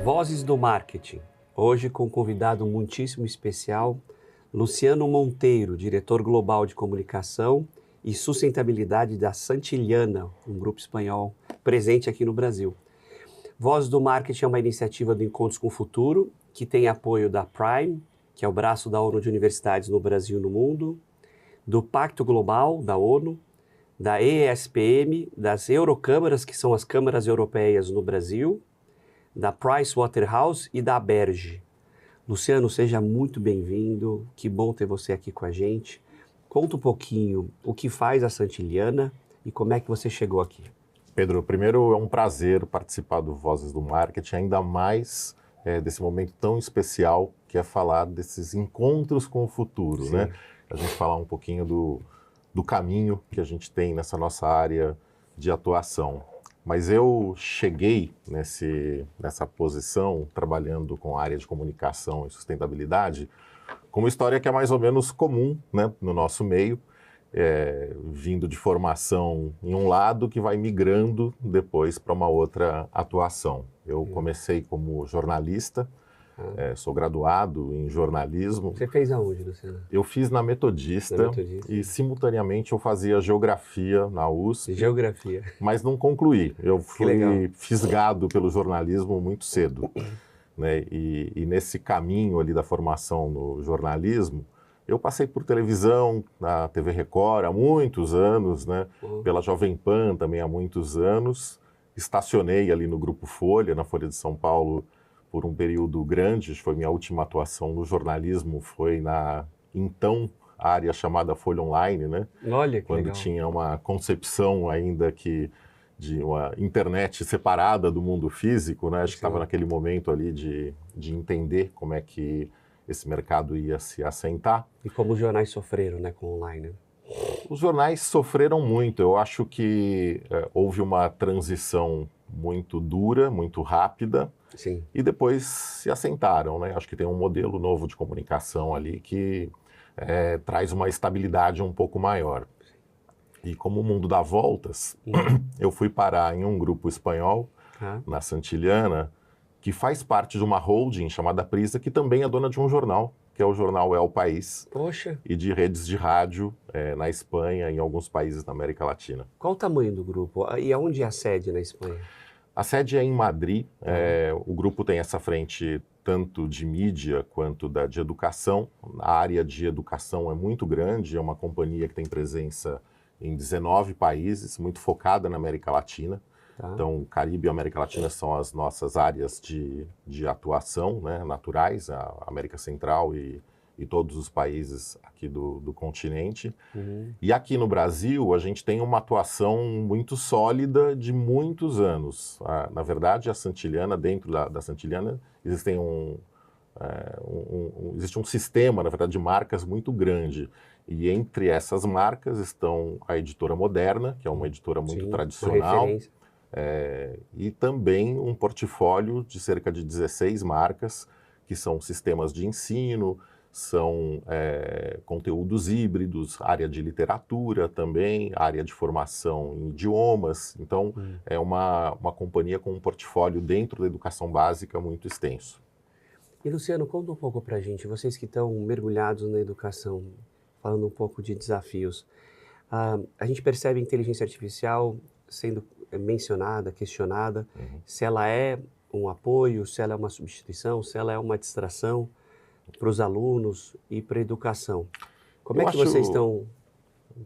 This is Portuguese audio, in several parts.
Vozes do Marketing, hoje com um convidado muitíssimo especial, Luciano Monteiro, diretor global de comunicação e sustentabilidade da Santillana, um grupo espanhol presente aqui no Brasil. Vozes do Marketing é uma iniciativa do Encontros com o Futuro, que tem apoio da Prime, que é o braço da ONU de universidades no Brasil e no mundo, do Pacto Global, da ONU, da ESPM, das Eurocâmaras, que são as câmaras europeias no Brasil, da Pricewaterhouse e da Aberge. Luciano, seja muito bem-vindo, que bom ter você aqui com a gente. Conta um pouquinho o que faz a Santillana e como é que você chegou aqui. Pedro, primeiro é um prazer participar do Vozes do Marketing, ainda mais desse momento tão especial que é falar desses encontros com o futuro, Sim. né? A gente falar um pouquinho do caminho que a gente tem nessa nossa área de atuação. Mas eu cheguei nessa posição, trabalhando com a área de comunicação e sustentabilidade, com uma história que é mais ou menos comum, né, no nosso meio, vindo de formação em um lado que vai migrando depois para uma outra atuação. Eu comecei como jornalista, sou graduado em jornalismo. Você fez aonde, Luciano? Eu fiz na Metodista, e simultaneamente eu fazia geografia na USP. Geografia. Mas não concluí. Eu fui fisgado pelo jornalismo muito cedo, né? E nesse caminho ali da formação no jornalismo, eu passei por televisão, na TV Record há muitos anos, né? Pela Jovem Pan também há muitos anos. Estacionei ali no Grupo Folha, na Folha de São Paulo, por um período grande. Foi minha última atuação no jornalismo, foi na então área chamada Folha Online, né? Olha que quando legal. tinha uma concepção ainda de uma internet separada do mundo físico, né? Acho que estava naquele momento ali de entender como é que esse mercado ia se assentar. E como os jornais sofreram, né, com o online? Os jornais sofreram muito. Eu acho que houve uma transição muito dura, muito rápida. Sim. E depois se assentaram, né? Acho que tem um modelo novo de comunicação ali que traz uma estabilidade um pouco maior. E como o mundo dá voltas, eu fui parar em um grupo espanhol, na Santillana, que faz parte de uma holding chamada Prisa, que também é dona de um jornal, que é o jornal El País. Poxa. E de redes de rádio na Espanha e em alguns países da América Latina. Qual o tamanho do grupo? E aonde é a sede na Espanha? A sede é em Madrid. O grupo tem essa frente tanto de mídia quanto de educação. A área de educação é muito grande, é uma companhia que tem presença em 19 países, muito focada na América Latina. Então, o Caribe e a América Latina são as nossas áreas de atuação, né, naturais, a América Central e todos os países aqui do continente. E aqui no Brasil, a gente tem uma atuação muito sólida de muitos anos. Na verdade, a Santillana, dentro da Santillana, existe um sistema, na verdade, de marcas muito grande. E entre essas marcas estão a Editora Moderna, que é uma editora muito tradicional, e também um portfólio de cerca de 16 marcas, que são sistemas de ensino, são conteúdos híbridos, área de literatura também, área de formação em idiomas. Então, é uma companhia com um portfólio dentro da educação básica muito extenso. E, Luciano, conta um pouco para a gente, vocês que estão mergulhados na educação, falando um pouco de desafios. A gente percebe a inteligência artificial sendo mencionada, questionada, se ela é um apoio, se ela é uma substituição, se ela é uma distração para os alunos e para a educação. Como é que vocês estão...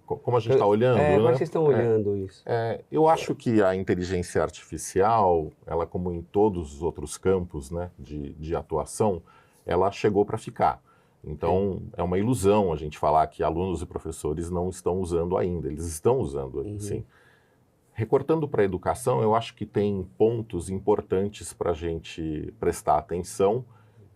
Como a gente está olhando, né? Como é né? que vocês estão olhando isso? Eu acho que a inteligência artificial, ela como em todos os outros campos, né, de atuação, ela chegou para ficar. Então, é uma ilusão a gente falar que alunos e professores não estão usando ainda. Eles estão usando, sim. Recortando para a educação, eu acho que tem pontos importantes para a gente prestar atenção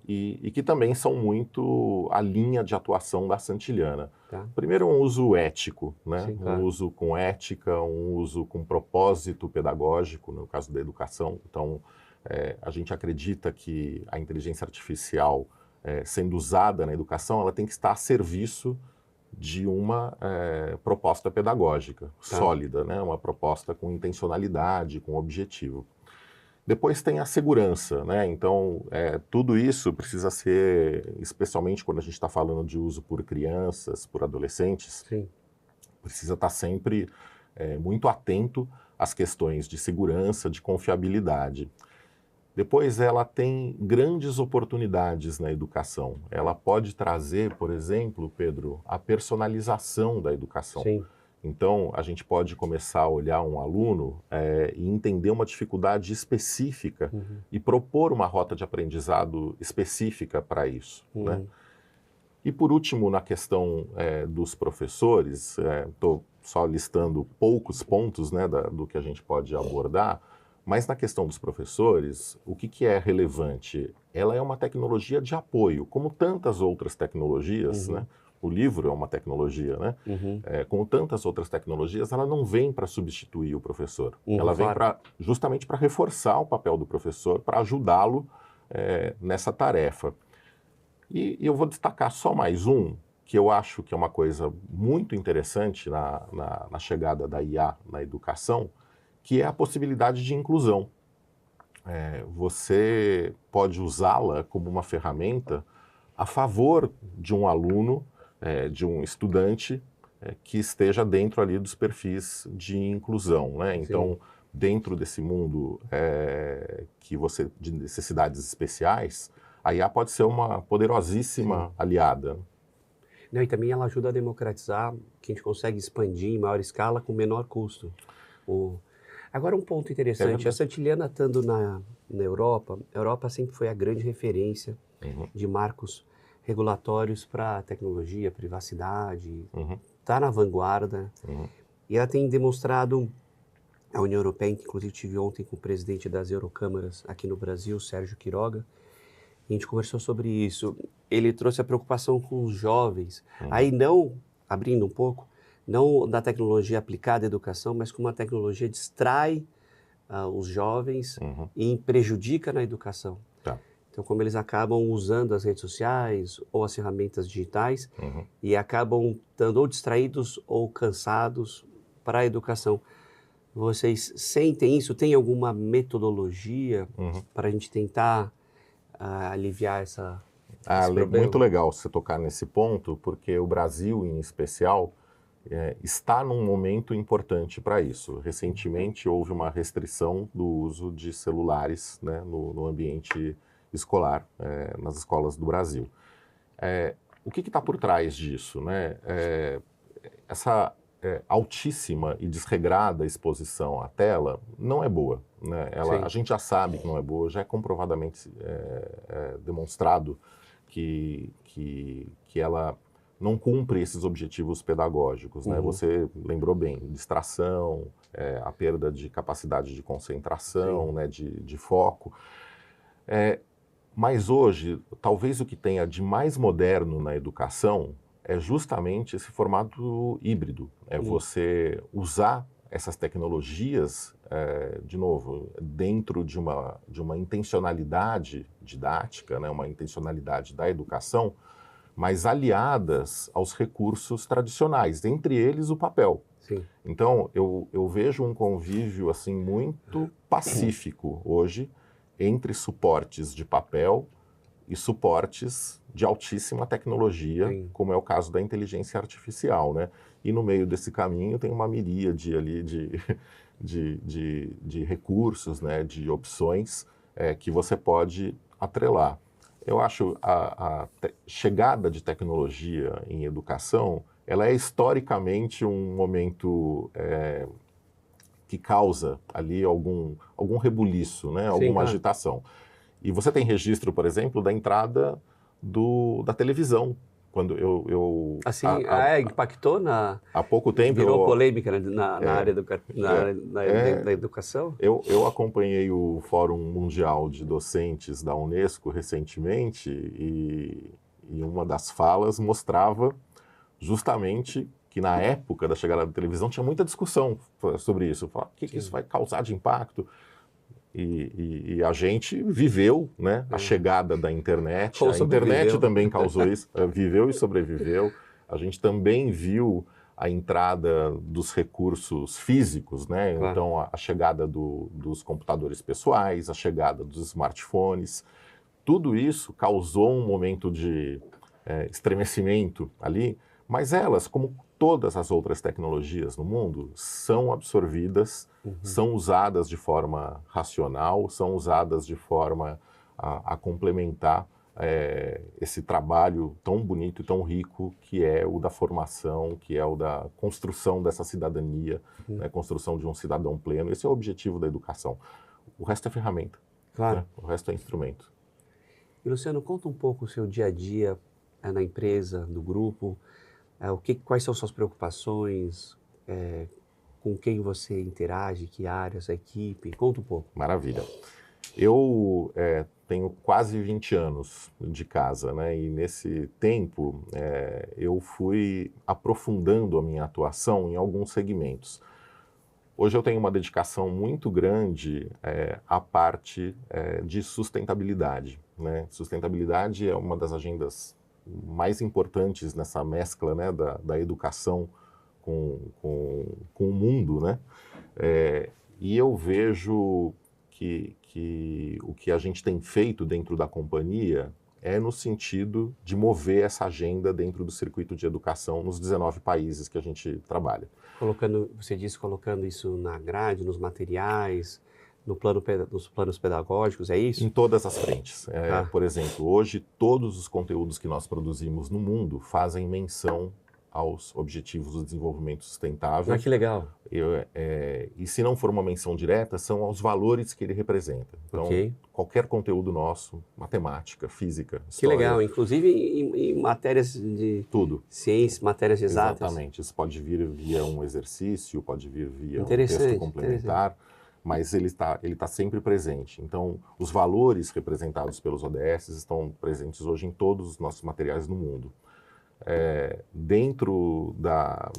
e que também são muito a linha de atuação da Santillana. Primeiro, um uso ético, né? Sim, claro. Um uso com ética, um uso com propósito pedagógico, no caso da educação. Então, a gente acredita que a inteligência artificial, sendo usada na educação, ela tem que estar a serviço de uma proposta pedagógica sólida, né? Uma proposta com intencionalidade, com objetivo. Depois tem a segurança, né? Então, tudo isso precisa ser, especialmente quando a gente está falando de uso por crianças, por adolescentes, Sim. precisa estar sempre muito atento às questões de segurança, de confiabilidade. Depois, ela tem grandes oportunidades na educação. Ela pode trazer, por exemplo, Pedro, a personalização da educação. Sim. Então, a gente pode começar a olhar um aluno e entender uma dificuldade específica e propor uma rota de aprendizado específica para isso, né? E, por último, na questão dos professores, estou só listando poucos pontos, né, do que a gente pode abordar, mas na questão dos professores, o que é relevante? Ela é uma tecnologia de apoio, como tantas outras tecnologias, né? O livro é uma tecnologia, né? Como tantas outras tecnologias, ela não vem para substituir o professor. Ela vem justamente para reforçar o papel do professor, para ajudá-lo nessa tarefa. E eu vou destacar só mais um, que eu acho que é uma coisa muito interessante na chegada da IA na educação, que é a possibilidade de inclusão. Você pode usá-la como uma ferramenta a favor de um aluno, de um estudante que esteja dentro ali dos perfis de inclusão, né? Então, dentro desse mundo de necessidades especiais, a IA pode ser uma poderosíssima aliada. Não, e também ela ajuda a democratizar, que a gente consegue expandir em maior escala com menor custo. Agora, um ponto interessante, a Santillana estando na Europa, a Europa sempre foi a grande referência de marcos regulatórios para tecnologia, privacidade, está na vanguarda, e ela tem demonstrado, a União Europeia, que inclusive tive ontem com o presidente das Eurocâmaras aqui no Brasil, Sérgio Quiroga, a gente conversou sobre isso, ele trouxe a preocupação com os jovens, aí não, abrindo um pouco, não da tecnologia aplicada à educação, mas como a tecnologia distrai os jovens e prejudica na educação. Tá. Então, como eles acabam usando as redes sociais ou as ferramentas digitais e acabam estando ou distraídos ou cansados para a educação. Vocês sentem isso? Tem alguma metodologia para a gente tentar aliviar esse problema? Muito legal você tocar nesse ponto, porque o Brasil, em especial, está num momento importante para isso. Recentemente houve uma restrição do uso de celulares, né, no ambiente escolar, nas escolas do Brasil. O que está por trás disso, né? Essa altíssima e desregrada exposição à tela não é boa, né? A gente já sabe que não é boa, já é comprovadamente demonstrado que ela não cumpre esses objetivos pedagógicos, né? Você lembrou bem, distração, a perda de capacidade de concentração, né? de foco. Mas hoje, talvez o que tenha de mais moderno na educação é justamente esse formato híbrido. Você usar essas tecnologias, de novo, dentro de uma intencionalidade didática, né? Uma intencionalidade da educação, mas aliadas aos recursos tradicionais, entre eles o papel. Sim. Então, eu vejo um convívio assim, muito pacífico hoje entre suportes de papel e suportes de altíssima tecnologia, como é o caso da inteligência artificial, né? E no meio desse caminho tem uma miríade ali de recursos, né? De opções que você pode atrelar. Eu acho a chegada de tecnologia em educação, ela é historicamente um momento que causa ali algum rebuliço, né? Alguma agitação. E você tem registro, por exemplo, da entrada da televisão. Quando impactou há pouco tempo. Virou polêmica na área da educação? Eu acompanhei o Fórum Mundial de Docentes da Unesco recentemente e uma das falas mostrava justamente que na época da chegada da televisão tinha muita discussão sobre isso. O que isso vai causar de impacto? E a gente viveu, né, a chegada da internet. A internet também causou isso, viveu e sobreviveu. A gente também viu a entrada dos recursos físicos, né? Claro. Então, a chegada dos computadores pessoais, a chegada dos smartphones, tudo isso causou um momento de estremecimento ali, mas elas, como todas as outras tecnologias no mundo, são absorvidas, são usadas de forma racional, são usadas de forma a complementar esse trabalho tão bonito e tão rico que é o da formação, que é o da construção dessa cidadania, né, construção de um cidadão pleno. Esse é o objetivo da educação. O resto é ferramenta, Claro. né? O resto é instrumento. E Luciano, conta um pouco o seu dia a dia na empresa, no grupo, quais são suas preocupações, com quem você interage, que áreas, a equipe, conta um pouco. Maravilha. Eu tenho quase 20 anos de casa, né? E nesse tempo eu fui aprofundando a minha atuação em alguns segmentos. Hoje eu tenho uma dedicação muito grande à parte de sustentabilidade, né? Sustentabilidade é uma das agendas mais importantes nessa mescla, né, da educação com o mundo, né? E eu vejo que o que a gente tem feito dentro da companhia é no sentido de mover essa agenda dentro do circuito de educação nos 19 países que a gente trabalha. Você disse colocando isso na grade, nos materiais, nos planos pedagógicos, é isso? Em todas as frentes. Tá. Por exemplo, hoje todos os conteúdos que nós produzimos no mundo fazem menção aos Objetivos do Desenvolvimento Sustentável. Ah, que legal. E se não for uma menção direta, são aos valores que ele representa. Então, qualquer conteúdo nosso, matemática, física, história... Que legal, inclusive em matérias de... Tudo. Ciência, matérias exatas. Exatamente. Isso pode vir via um exercício, pode vir via um texto complementar, mas ele está sempre presente. Então, os valores representados pelos ODS estão presentes hoje em todos os nossos materiais no mundo. Dentro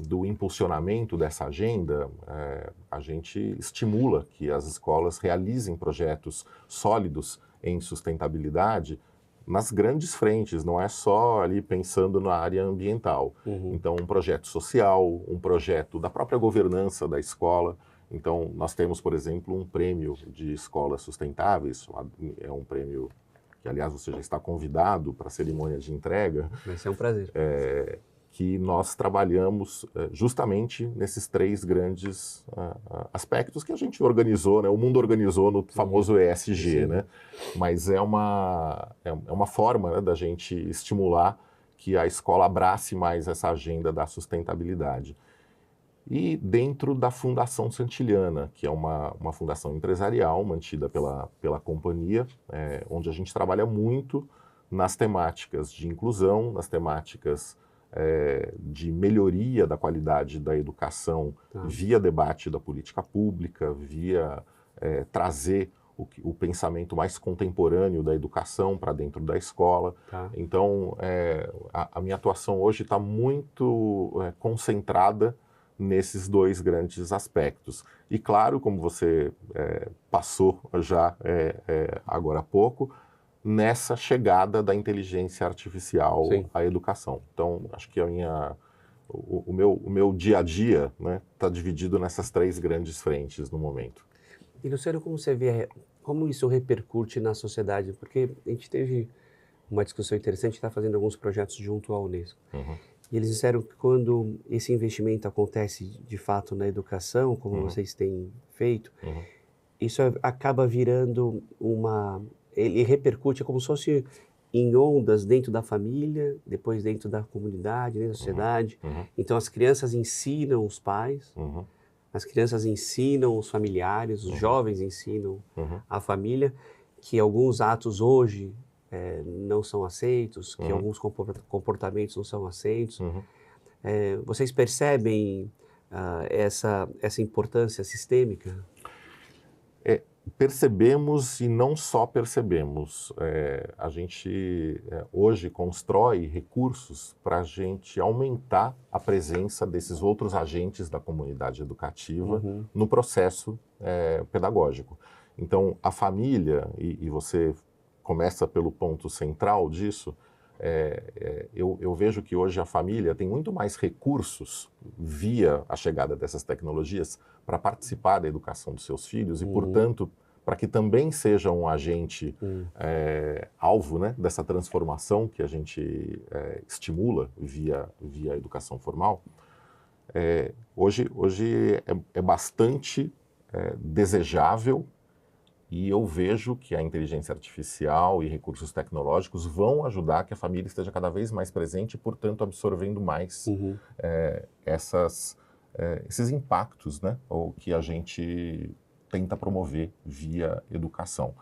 do impulsionamento dessa agenda, a gente estimula que as escolas realizem projetos sólidos em sustentabilidade nas grandes frentes, não é só ali pensando na área ambiental. Então, um projeto social, um projeto da própria governança da escola. Então, nós temos, por exemplo, um prêmio de escolas sustentáveis, é um prêmio que, aliás, você já está convidado para a cerimônia de entrega. Vai ser um prazer. Que nós trabalhamos justamente nesses 3 grandes aspectos que a gente organizou, né? O mundo organizou no famoso ESG, né? Mas é uma forma, né, da gente estimular que a escola abrace mais essa agenda da sustentabilidade. E dentro da Fundação Santiliana, que é uma fundação empresarial mantida pela companhia, onde a gente trabalha muito nas temáticas de inclusão, nas temáticas de melhoria da qualidade da educação via debate da política pública, via trazer o pensamento mais contemporâneo da educação para dentro da escola. Então, a minha atuação hoje está muito concentrada nesses 2 grandes aspectos. E claro, como você passou já agora há pouco, nessa chegada da inteligência artificial à educação. Então, acho que o meu dia a dia, né, está dividido nessas 3 grandes frentes no momento. E Luciano, como você vê, como isso repercute na sociedade? Porque a gente teve uma discussão interessante, está fazendo alguns projetos junto à Unesco. E eles disseram que quando esse investimento acontece de fato na educação, como vocês têm feito, isso acaba virando ele repercute como se fosse em ondas dentro da família, depois dentro da comunidade, dentro da sociedade. Então as crianças ensinam os pais, as crianças ensinam os familiares, os jovens ensinam a família, que alguns atos hoje não são aceitos, que alguns comportamentos não são aceitos. Vocês percebem essa importância sistêmica? Percebemos e não só percebemos. A gente hoje constrói recursos para a gente aumentar a presença desses outros agentes da comunidade educativa no processo pedagógico. Então, a família, e você começa pelo ponto central disso, eu vejo que hoje a família tem muito mais recursos via a chegada dessas tecnologias para participar da educação dos seus filhos e, portanto, para que também seja um agente alvo, né, dessa transformação que a gente estimula via a educação formal. Hoje é bastante desejável, e eu vejo que a inteligência artificial e recursos tecnológicos vão ajudar que a família esteja cada vez mais presente e, portanto, absorvendo mais esses impactos, né, ou que a gente tenta promover via educação.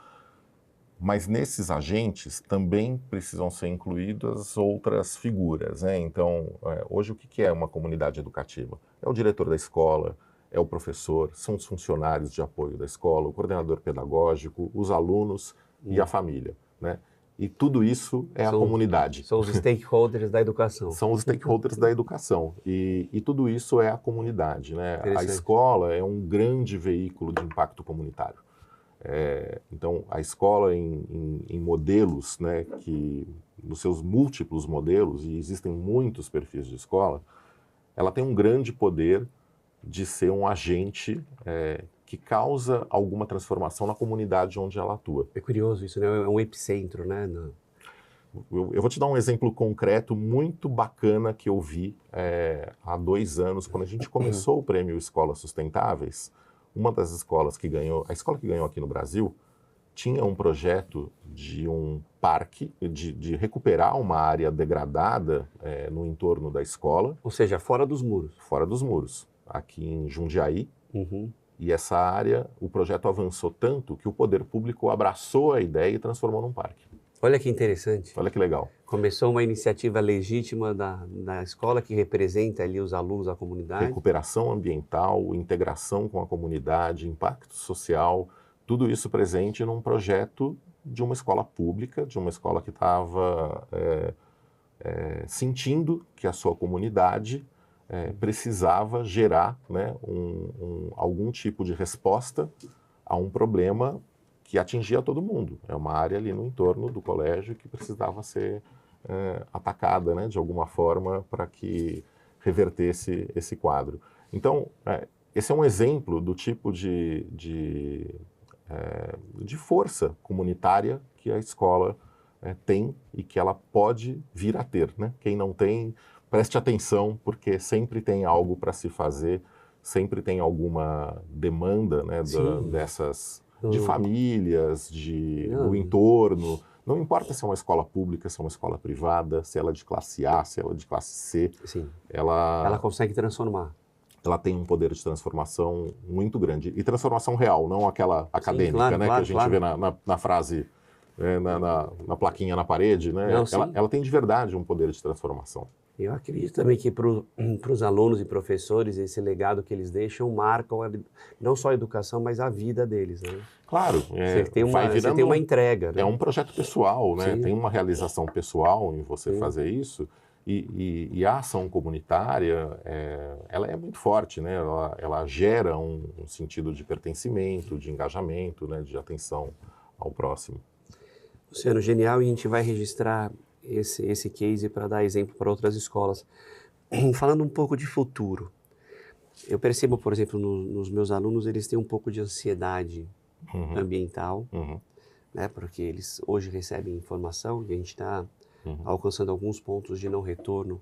Mas nesses agentes também precisam ser incluídas outras figuras, né? Então, hoje o que é uma comunidade educativa? É o diretor da escola, é o professor, são os funcionários de apoio da escola, o coordenador pedagógico, os alunos e a família, né? E tudo isso é a comunidade. São os stakeholders da educação. São os stakeholders da educação. E tudo isso é a comunidade, né? A escola é um grande veículo de impacto comunitário. Então, a escola em modelos, né, que nos seus múltiplos modelos, e existem muitos perfis de escola, ela tem um grande poder de ser um agente que causa alguma transformação na comunidade onde ela atua. É curioso isso, né? É um epicentro, né? Eu vou te dar um exemplo concreto muito bacana que eu vi há 2 anos, quando a gente começou o Prêmio Escolas Sustentáveis. Uma das escolas que ganhou, a escola que ganhou aqui no Brasil, tinha um projeto de um parque, de recuperar uma área degradada no entorno da escola. Ou seja, fora dos muros. Fora dos muros, aqui em Jundiaí. E essa área, o projeto avançou tanto que o poder público abraçou a ideia e transformou num parque. Olha que interessante. Olha que legal. Começou uma iniciativa legítima da escola que representa ali os alunos da comunidade. Recuperação ambiental, integração com a comunidade, impacto social, tudo isso presente num projeto de uma escola pública, de uma escola que estava sentindo que a sua comunidade precisava gerar, né, algum tipo de resposta a um problema que atingia todo mundo. É uma área ali no entorno do colégio que precisava ser atacada, né, de alguma forma para que revertesse esse quadro. Então, esse é um exemplo do tipo de força comunitária que a escola tem e que ela pode vir a ter, né? Quem não tem, preste atenção, porque sempre tem algo para se fazer, sempre tem alguma demanda, né, dessas... de famílias, do entorno. Não importa se é uma escola pública, se é uma escola privada, se ela é de classe A, se ela é de classe C. Sim. Ela consegue transformar. Ela tem um poder de transformação muito grande. E transformação real, não aquela acadêmica, claro, né, claro, que a gente vê na frase, na plaquinha na parede. Né? Não, ela tem de verdade um poder de transformação. Eu acredito também que para os alunos e professores, esse legado que eles deixam marcam não só a educação, mas a vida deles, né? Claro. Você tem uma entrega, né? É um projeto pessoal, né? Tem uma realização pessoal em você fazer isso. E a ação comunitária, ela é muito forte, né? Ela gera um sentido de pertencimento, de engajamento, né? De atenção ao próximo. Luciano, genial, e a gente vai registrar esse case para dar exemplo para outras escolas. Falando um pouco de futuro, eu percebo, por exemplo, nos meus alunos, eles têm um pouco de ansiedade ambiental, né, porque eles hoje recebem informação e a gente está alcançando alguns pontos de não retorno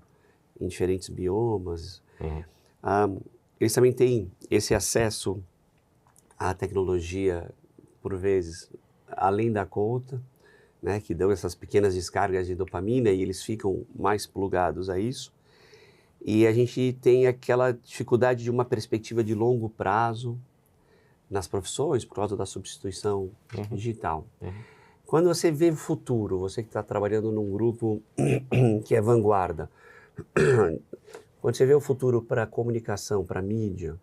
em diferentes biomas. Eles também têm esse acesso à tecnologia, por vezes, além da conta, né, que dão essas pequenas descargas de dopamina e eles ficam mais plugados a isso. E a gente tem aquela dificuldade de uma perspectiva de longo prazo nas profissões por causa da substituição digital. Quando você vê o futuro, você que está trabalhando num grupo que é vanguarda, quando você vê o futuro para a comunicação, para a mídia,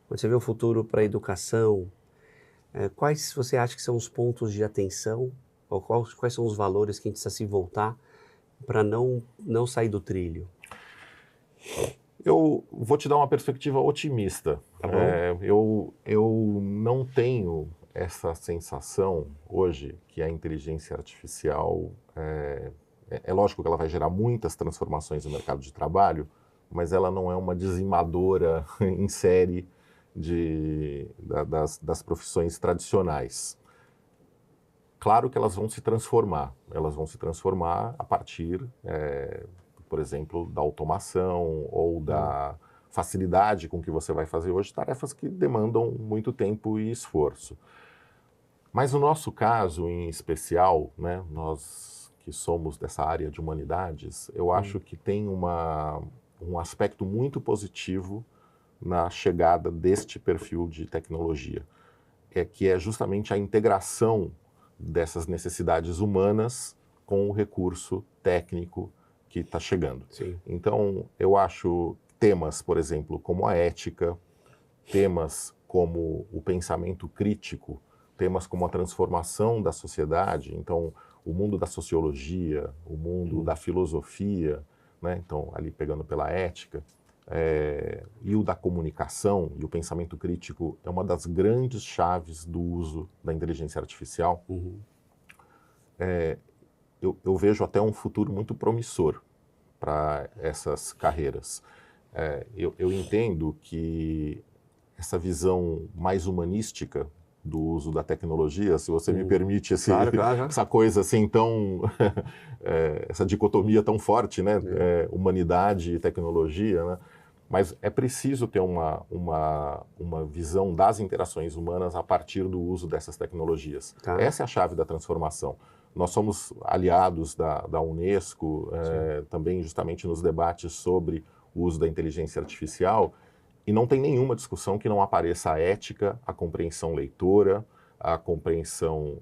quando você vê o futuro para a educação, quais você acha que são os pontos de atenção ou quais são os valores que a gente precisa se voltar para não sair do trilho? Eu vou te dar uma perspectiva otimista. Tá bom? Eu não tenho essa sensação hoje que a inteligência artificial é lógico que ela vai gerar muitas transformações no mercado de trabalho, mas ela não é uma dizimadora em série das profissões tradicionais. Claro que elas vão se transformar a partir, por exemplo, da automação ou da facilidade com que você vai fazer hoje tarefas que demandam muito tempo e esforço. Mas no nosso caso, em especial, né, nós que somos dessa área de humanidades, eu acho que tem um aspecto muito positivo na chegada deste perfil de tecnologia, que é justamente a integração dessas necessidades humanas com o recurso técnico que está chegando. Sim. Então, eu acho temas, por exemplo, como a ética, temas como o pensamento crítico, temas como a transformação da sociedade, então o mundo da sociologia, o mundo da filosofia, né? Então ali pegando pela ética, e o da comunicação e o pensamento crítico é uma das grandes chaves do uso da inteligência artificial. Eu vejo até um futuro muito promissor para essas carreiras. Eu entendo que essa visão mais humanística do uso da tecnologia, se você me permite Claro. essa coisa assim tão essa dicotomia tão forte, né? Humanidade e tecnologia, né? Mas é preciso ter uma visão das interações humanas a partir do uso dessas tecnologias. Tá. Essa é a chave da transformação. Nós somos aliados da Unesco, também justamente nos debates sobre o uso da inteligência artificial, e não tem nenhuma discussão que não apareça a ética, a compreensão leitora, a compreensão,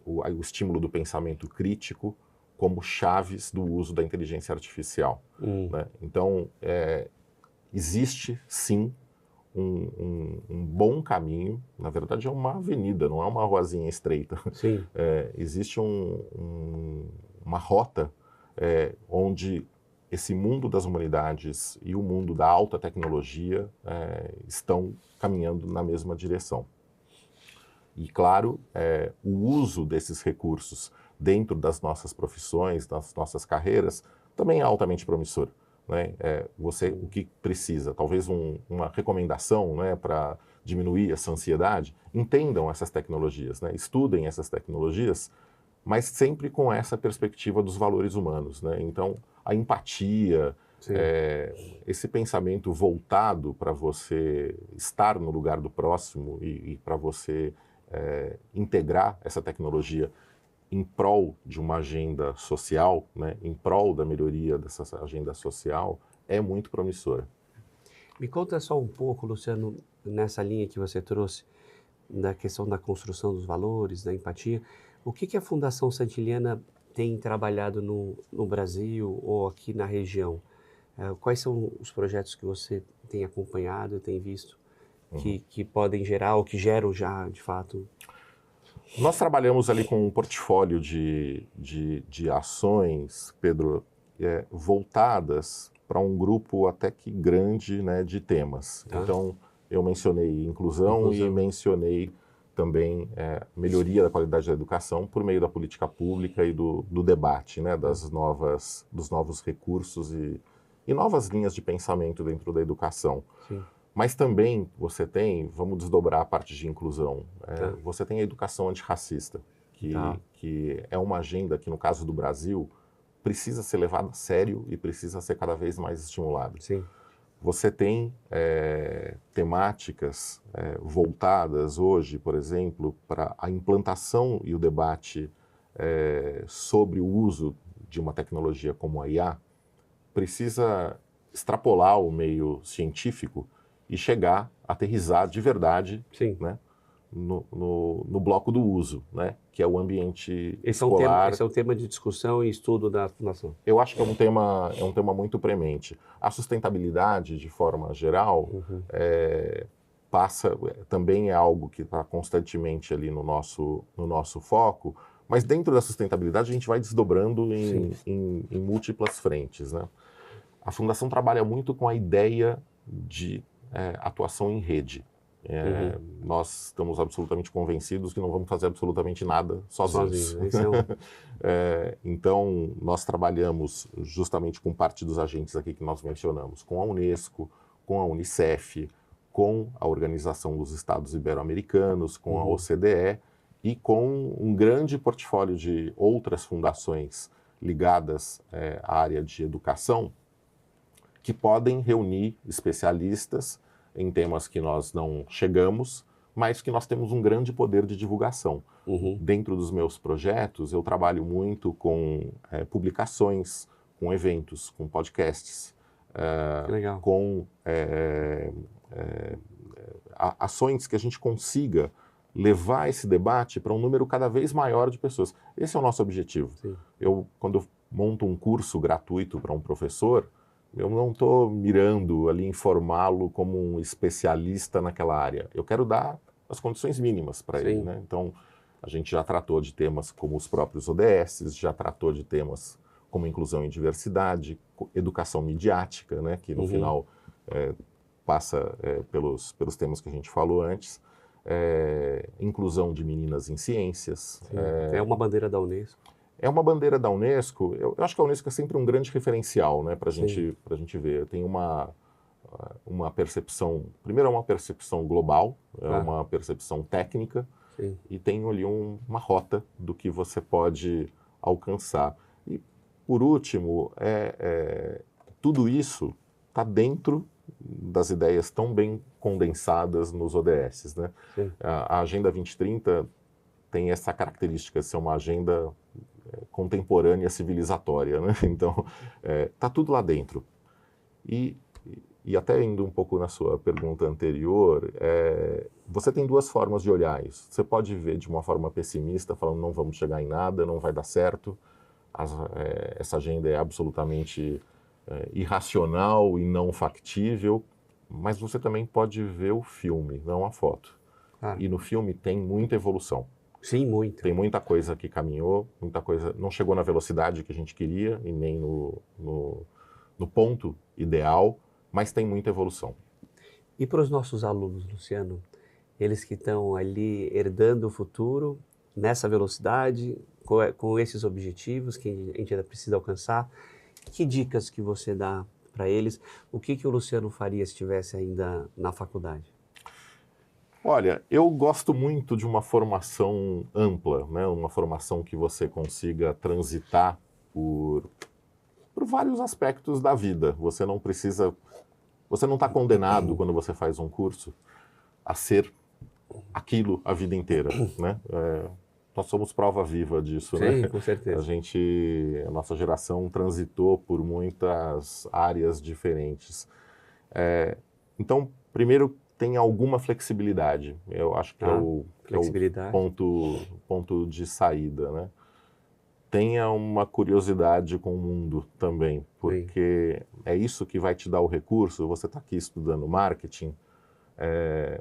o estímulo do pensamento crítico como chaves do uso da inteligência artificial. Né? Então, existe sim um bom caminho, na verdade é uma avenida, não é uma ruazinha estreita. Sim. Existe uma rota onde esse mundo das humanidades e o mundo da alta tecnologia estão caminhando na mesma direção. E, claro, o uso desses recursos dentro das nossas profissões, das nossas carreiras, também é altamente promissor. Né? O que precisa? Talvez uma recomendação, né, para diminuir essa ansiedade. Entendam essas tecnologias, né? Estudem essas tecnologias, mas sempre com essa perspectiva dos valores humanos. Né? Então, a empatia, esse pensamento voltado para você estar no lugar do próximo e para você integrar essa tecnologia em prol de uma agenda social, né, em prol da melhoria dessa agenda social, é muito promissora. Me conta só um pouco, Luciano, nessa linha que você trouxe, da questão da construção dos valores, da empatia. O que a Fundação Santiliana tem trabalhado no Brasil ou aqui na região? Quais são os projetos que você tem acompanhado, tem visto, que podem gerar ou que geram já, de fato? Nós trabalhamos ali com um portfólio de ações, Pedro, voltadas para um grupo até que grande, né, de temas. Tá. Então, eu mencionei inclusão e mencionei também melhoria da qualidade da educação por meio da política pública e do debate, né, dos novos recursos e novas linhas de pensamento dentro da educação. Sim. Mas também você tem, vamos desdobrar a parte de inclusão, você tem a educação antirracista, que é uma agenda que, no caso do Brasil, precisa ser levada a sério e precisa ser cada vez mais estimulada. Sim. Você tem temáticas voltadas hoje, por exemplo, para a implantação e o debate sobre o uso de uma tecnologia como a IA, precisa extrapolar o meio científico e chegar, aterrissar de verdade, né, no bloco do uso, né, que é o ambiente escolar. Esse é um tema de discussão e estudo da Fundação. Eu acho que é um tema muito premente. A sustentabilidade, de forma geral, também é algo que está constantemente ali no nosso foco, mas dentro da sustentabilidade a gente vai desdobrando em múltiplas frentes, né? A Fundação trabalha muito com a ideia de atuação em rede. Nós estamos absolutamente convencidos que não vamos fazer absolutamente nada sozinhos. Então, nós trabalhamos justamente com parte dos agentes aqui que nós mencionamos, com a Unesco, com a Unicef, com a Organização dos Estados Ibero-Americanos, com a OCDE e com um grande portfólio de outras fundações ligadas à área de educação, que podem reunir especialistas em temas que nós não chegamos, mas que nós temos um grande poder de divulgação. Dentro dos meus projetos, eu trabalho muito com publicações, com eventos, com podcasts, com ações que a gente consiga levar esse debate para um número cada vez maior de pessoas. Esse é o nosso objetivo. Quando eu monto um curso gratuito para um professor, eu não estou mirando ali em formá-lo como um especialista naquela área. Eu quero dar as condições mínimas para ele, né? Então, a gente já tratou de temas como os próprios ODS, já tratou de temas como inclusão e diversidade, educação midiática, né? Que no final passa pelos temas que a gente falou antes, inclusão de meninas em ciências. É uma bandeira da Unesco. É uma bandeira da Unesco. Eu acho que a Unesco é sempre um grande referencial, né, para a gente ver. Tem uma percepção, primeiro é uma percepção global, uma percepção técnica, e tem ali uma rota do que você pode alcançar. E, por último, tudo isso está dentro das ideias tão bem condensadas nos ODS, né? A Agenda 2030 tem essa característica de ser uma agenda contemporânea civilizatória, né? Então, tá tudo lá dentro. E até indo um pouco na sua pergunta anterior, você tem duas formas de olhar isso. Você pode ver de uma forma pessimista, falando não vamos chegar em nada, não vai dar certo, essa agenda é absolutamente irracional e não factível, mas você também pode ver o filme, não a foto. E no filme tem muita evolução. Sim, muito. Tem muita coisa que caminhou, muita coisa não chegou na velocidade que a gente queria e nem no ponto ideal, mas tem muita evolução. E para os nossos alunos, Luciano, eles que estão ali herdando o futuro, nessa velocidade, com esses objetivos que a gente ainda precisa alcançar, que dicas que você dá para eles? O que o Luciano faria se estivesse ainda na faculdade? Olha, eu gosto muito de uma formação ampla, né? Uma formação que você consiga transitar por vários aspectos da vida. Você não está condenado quando você faz um curso a ser aquilo a vida inteira, né? Nós somos prova viva disso, né? Sim, com certeza. A nossa geração transitou por muitas áreas diferentes. Então, primeiro, tem alguma flexibilidade. Eu acho que é o ponto de saída, né? Tenha uma curiosidade com o mundo também, porque é isso que vai te dar o recurso. Você está aqui estudando marketing,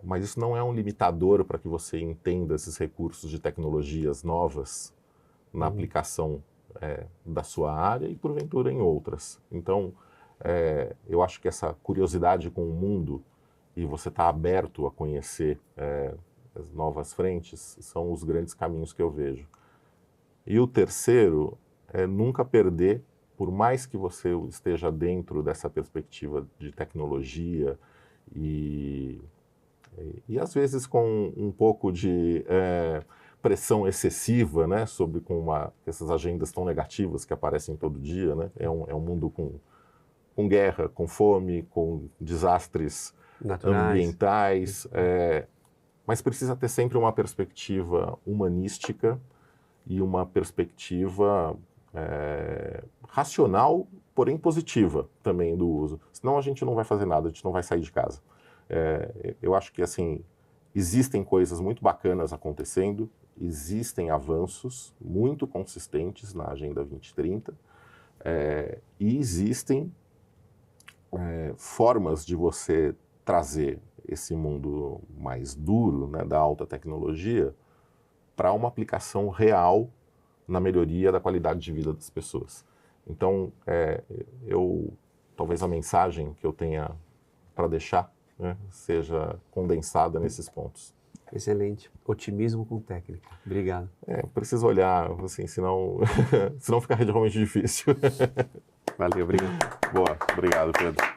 mas isso não é um limitador para que você entenda esses recursos de tecnologias novas na aplicação da sua área e, porventura, em outras. Então, eu acho que essa curiosidade com o mundo e você está aberto a conhecer as novas frentes são os grandes caminhos que eu vejo. E o terceiro é nunca perder, por mais que você esteja dentro dessa perspectiva de tecnologia e às vezes com um pouco de pressão excessiva, né, sobre essas agendas tão negativas que aparecem todo dia, né? É um mundo com guerra, com fome, com desastres ambientais, mas precisa ter sempre uma perspectiva humanística e uma perspectiva racional, porém positiva também do uso. Senão a gente não vai fazer nada, a gente não vai sair de casa. Eu acho que assim, existem coisas muito bacanas acontecendo, existem avanços muito consistentes na Agenda 2030 e existem formas de você trazer esse mundo mais duro, né, da alta tecnologia para uma aplicação real na melhoria da qualidade de vida das pessoas. Então, talvez a mensagem que eu tenha para deixar né, seja condensada nesses pontos. Excelente. Otimismo com técnica. Obrigado. Precisa olhar, assim, senão fica realmente difícil. Valeu, obrigado. Boa, obrigado, Pedro.